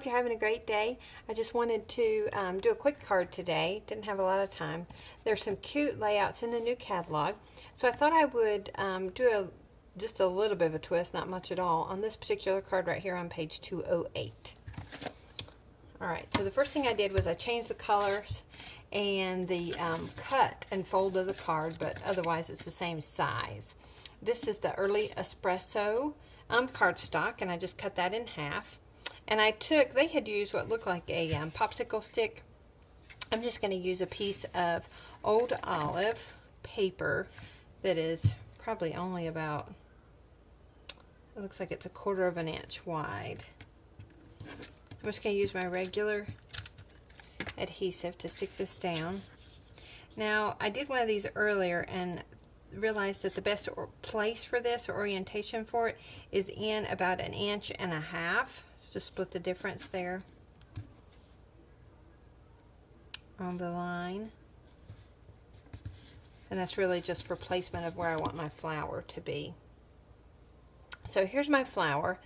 hope you're having a great day. I just wanted to do a quick card today. Didn't have a lot of time. There's some cute layouts in the new catalog. So I thought I would do just a little bit of a twist, not much at all, on this particular card right here on page 208. Alright, so the first thing I did was I changed the colors and the cut and fold of the card, but otherwise it's the same size. This is the Early Espresso cardstock, and I just cut that in half. And they had used what looked like a popsicle stick. I'm just going to use a piece of old olive paper that is probably only about, it looks like it's 1/4 of an inch wide. I'm just going to use my regular adhesive to stick this down. Now, I did one of these earlier and realized that the best place for this, or orientation for it, is in about 1.5 inches. So just split the difference there on the line. And that's really just for placement of where I want my flower to be. So here's my flower.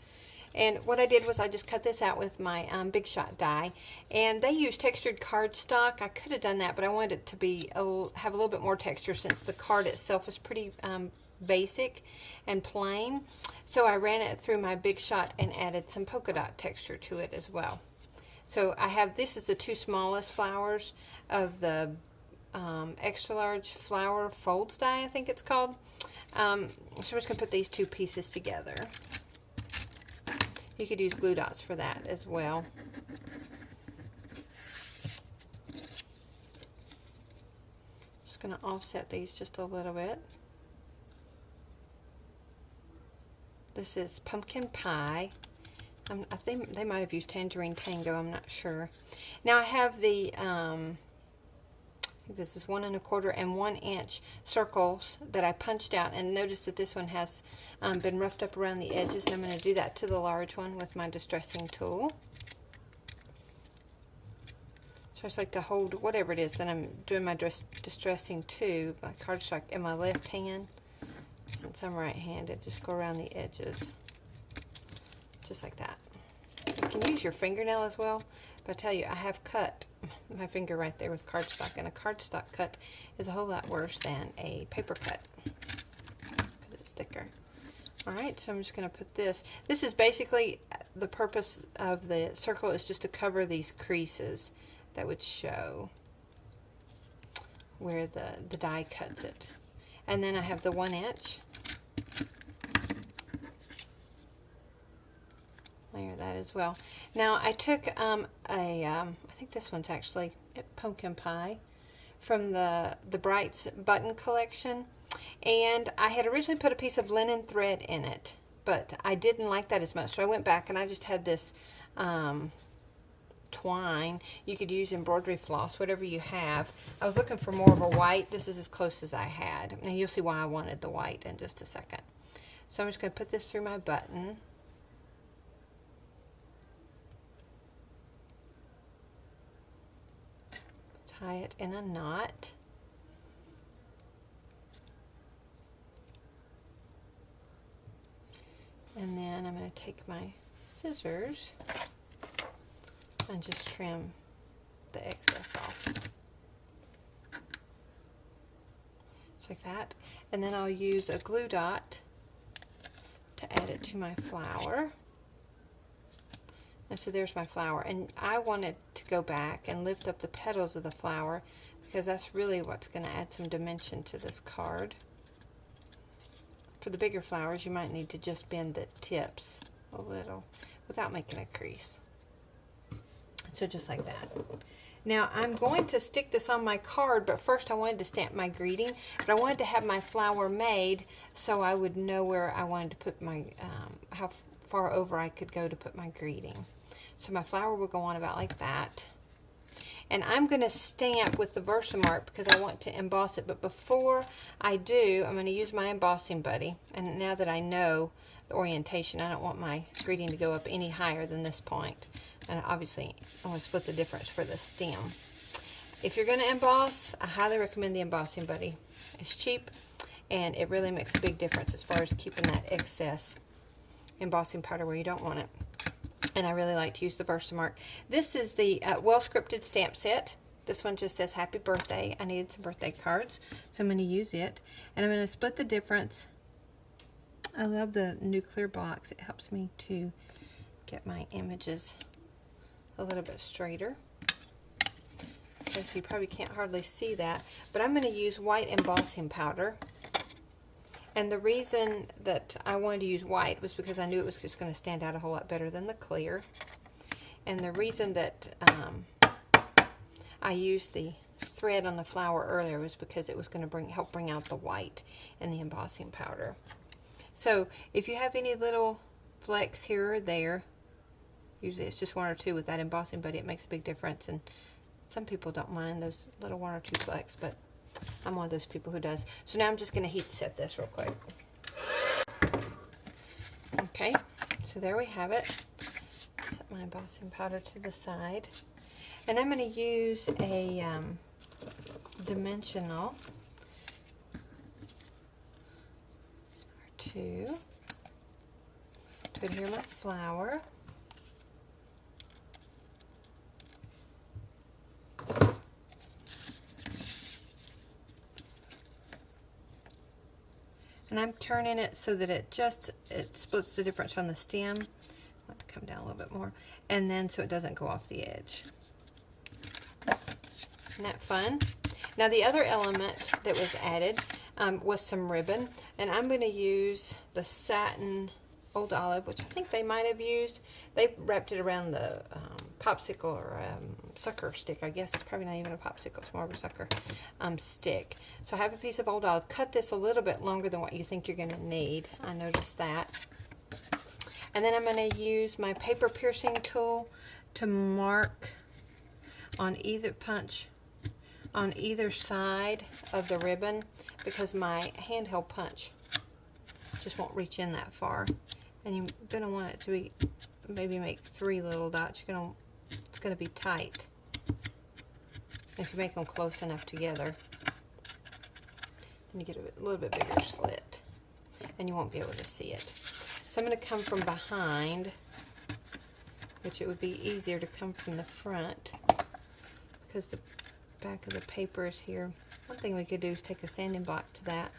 And what I did was I just cut this out with my Big Shot die, and they use textured cardstock. I could have done that, but I wanted it to be have a little bit more texture since the card itself is pretty basic and plain. So I ran it through my Big Shot and added some polka dot texture to it as well. So I have, this is the 2 smallest flowers of the extra large flower folds die, I think it's called. So I'm just going to put these 2 pieces together. You could use glue dots for that as well. Just going to offset these just a little bit. This is Pumpkin Pie. I think they might have used Tangerine Tango, I'm not sure. Now I have the, this is 1 1/4 and 1 inch circles that I punched out, and notice that this one has been roughed up around the edges, and I'm going to do that to the large one with my distressing tool. So I just like to hold whatever it is that I'm doing my distressing to, my cardstock in my left hand. Since I'm right-handed, just go around the edges, just like that. You can use your fingernail as well, but I tell you, I have cut my finger right there with cardstock, and a cardstock cut is a whole lot worse than a paper cut because it's thicker. Alright, so I'm just going to put this. This is basically, the purpose of the circle is just to cover these creases that would show where the die cuts it. And then I have the 1 inch. Layer that as well. Now I took I think this one's actually Pumpkin Pie from the Brights button collection, and I had originally put a piece of linen thread in it, but I didn't like that as much, so I went back and I just had this twine. You could use embroidery floss, whatever you have. I was looking for more of a white. This is as close as I had. Now you'll see why I wanted the white in just a second. So I'm just going to put this through my button. Tie it in a knot. And then I'm going to take my scissors and just trim the excess off. Just like that. And then I'll use a glue dot to add it to my flower. And so there's my flower, and I wanted to go back and lift up the petals of the flower because that's really what's going to add some dimension to this card. For the bigger flowers, you might need to just bend the tips a little without making a crease. So just like that. Now I'm going to stick this on my card, but first I wanted to stamp my greeting, but I wanted to have my flower made so I would know where I wanted to put my, how far over I could go to put my greeting. So my flower will go on about like that. And I'm going to stamp with the Versamark because I want to emboss it. But before I do, I'm going to use my embossing buddy. And now that I know the orientation, I don't want my greeting to go up any higher than this point. And obviously, I want to split the difference for the stem. If you're going to emboss, I highly recommend the embossing buddy. It's cheap, and it really makes a big difference as far as keeping that excess embossing powder where you don't want it. And I really like to use the Versamark. This is the well scripted stamp set. This one just says happy birthday. I needed some birthday cards, so I'm going to use it. And I'm going to split the difference. I love the new clear box. It helps me to get my images a little bit straighter. Okay, so you probably can't hardly see that. But I'm going to use white embossing powder. And the reason that I wanted to use white was because I knew it was just going to stand out a whole lot better than the clear. And the reason that I used the thread on the flower earlier was because it was going to help bring out the white in the embossing powder. So if you have any little flecks here or there, usually it's just one or two with that embossing, but it makes a big difference. And some people don't mind those little one or two flecks, but I'm one of those people who does. So now I'm just going to heat set this real quick. Okay, so there we have it. Set my embossing powder to the side. And I'm going to use a dimensional or two to adhere my flower. And I'm turning it so that it splits the difference on the stem. I want to come down a little bit more. And then so it doesn't go off the edge. Isn't that fun? Now the other element that was added was some ribbon. And I'm going to use the satin Old Olive, which I think they might have used. They wrapped it around the popsicle or sucker stick. I guess it's probably not even a popsicle, it's more of a sucker stick. So I have a piece of Old Olive. Cut this a little bit longer than what you think you're going to need. I noticed that. And then I'm going to use my paper piercing tool to mark on either on either side of the ribbon, because my handheld punch just won't reach in that far. And you're going to want it to be, maybe make 3 little dots. It's going to be tight if you make them close enough together. Then you get a little bit bigger slit, and you won't be able to see it. So I'm going to come from behind, which it would be easier to come from the front because the back of the paper is here. One thing we could do is take a sanding block to that.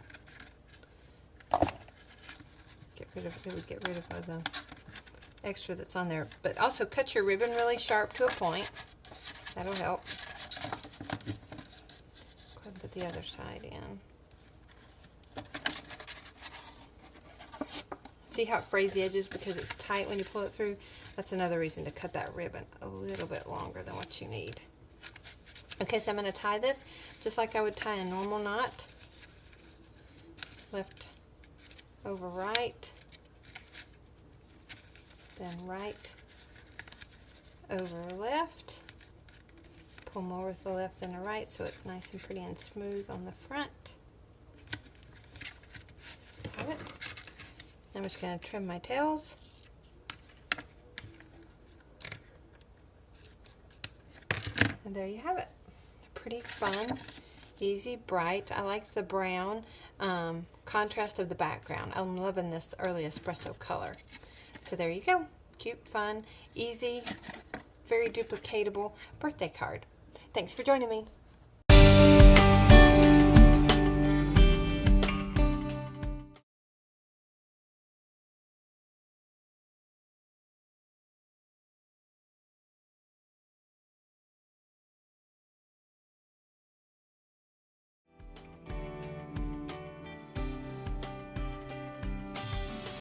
It would get rid of the extra that's on there. But also cut your ribbon really sharp to a point. That'll help. Go ahead and put the other side in. See how it frays the edges because it's tight when you pull it through? That's another reason to cut that ribbon a little bit longer than what you need. Okay, so I'm going to tie this just like I would tie a normal knot. Left over right, then right over left. Pull more with the left than the right so it's nice and pretty and smooth on the front. Got it. I'm just going to trim my tails. And there you have it. Pretty fun, easy, bright. I like the brown contrast of the background. I'm loving this early espresso color. So there you go. Cute, fun, easy, very duplicatable birthday card. Thanks for joining me.